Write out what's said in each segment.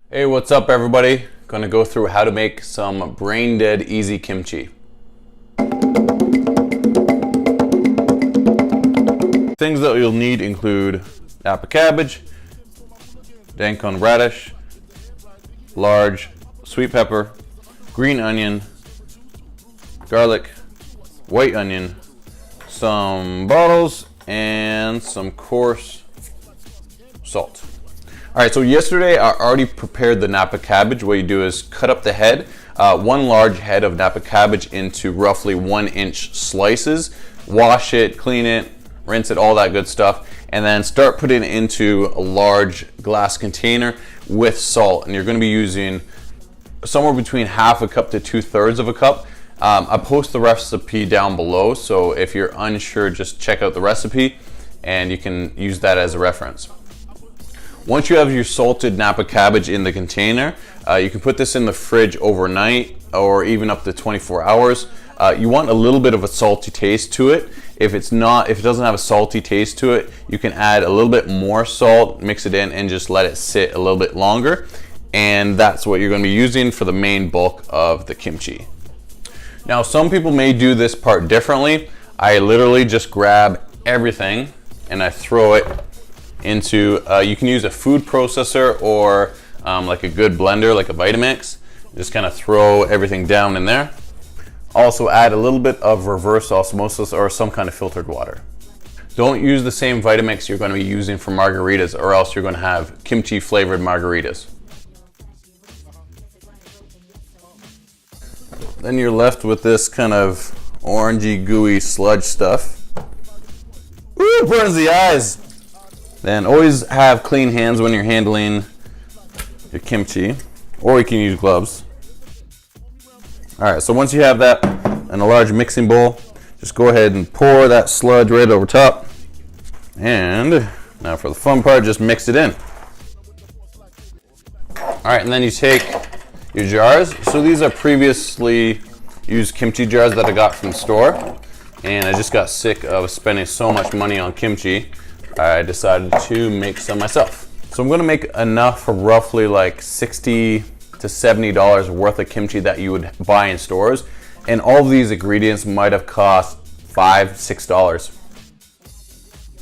Hey, what's up everybody? Gonna go through how to make some brain dead easy kimchi. Things that you'll need include Napa cabbage, dankon radish, large sweet pepper, green onion, garlic, white onion, some bottles, and some coarse salt. All right, so yesterday I already prepared the Napa cabbage. What you do is cut up the head, one large head of Napa cabbage into roughly 1-inch slices, wash it, clean it, rinse it, all that good stuff, and then start putting it into a large glass container with salt. And you're gonna be using somewhere between half a cup to 2/3 of a cup. I post the recipe down below, so if you're unsure, just check out the recipe and you can use that as a reference. Once you have your salted Napa cabbage in the container, you can put this in the fridge overnight or even up to 24 hours. You want a little bit of a salty taste to it. If it doesn't have a salty taste to it, you can add a little bit more salt, mix it in, and just let it sit a little bit longer. And that's what you're going to be using for the main bulk of the kimchi. Now, some people may do this part differently. I literally just grab everything and I throw it into, you can use a food processor or like a good blender, like a Vitamix. Just kind of throw everything down in there. Also add a little bit of reverse osmosis or some kind of filtered water. Don't use the same Vitamix you're going to be using for margaritas, or else you're going to have kimchi flavored margaritas. Then you're left with this kind of orangey gooey sludge stuff. Ooh, it burns the eyes. Then always have clean hands when you're handling your kimchi, or you can use gloves. All right, so once you have that in a large mixing bowl, just go ahead and pour that sludge right over top. And now for the fun part, just mix it in. All right, and then you take your jars. So these are previously used kimchi jars that I got from the store, and I just got sick of spending so much money on kimchi. I decided to make some myself. So I'm gonna make enough for roughly like $60 to $70 worth of kimchi that you would buy in stores. And all of these ingredients might have cost $5, $6.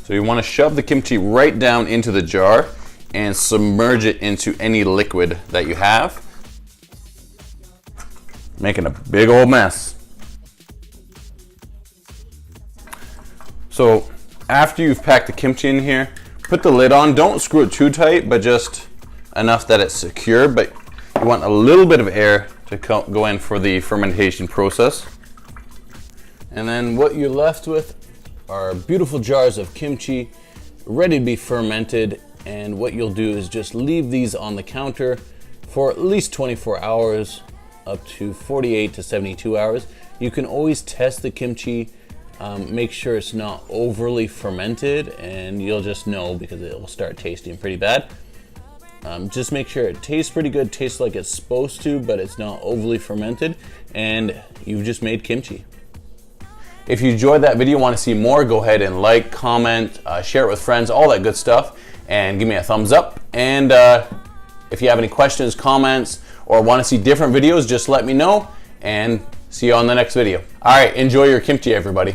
So you wanna shove the kimchi right down into the jar and submerge it into any liquid that you have, making a big old mess. So after you've packed the kimchi in here, put the lid on. Don't screw it too tight, but just enough that it's secure. But you want a little bit of air to go in for the fermentation process. And then what you're left with are beautiful jars of kimchi ready to be fermented. And what you'll do is just leave these on the counter for at least 24 hours, up to 48 to 72 hours. You can always test the kimchi. Make sure it's not overly fermented, and you'll just know because it will start tasting pretty bad. Just make sure it tastes pretty good, tastes like it's supposed to, but it's not overly fermented, and you've just made kimchi. If you enjoyed that video, want to see more, go ahead and like, comment, share it with friends, all that good stuff, and give me a thumbs up. And if you have any questions, comments, or want to see different videos, just let me know, and see you on the next video. All right, enjoy your kimchi, everybody.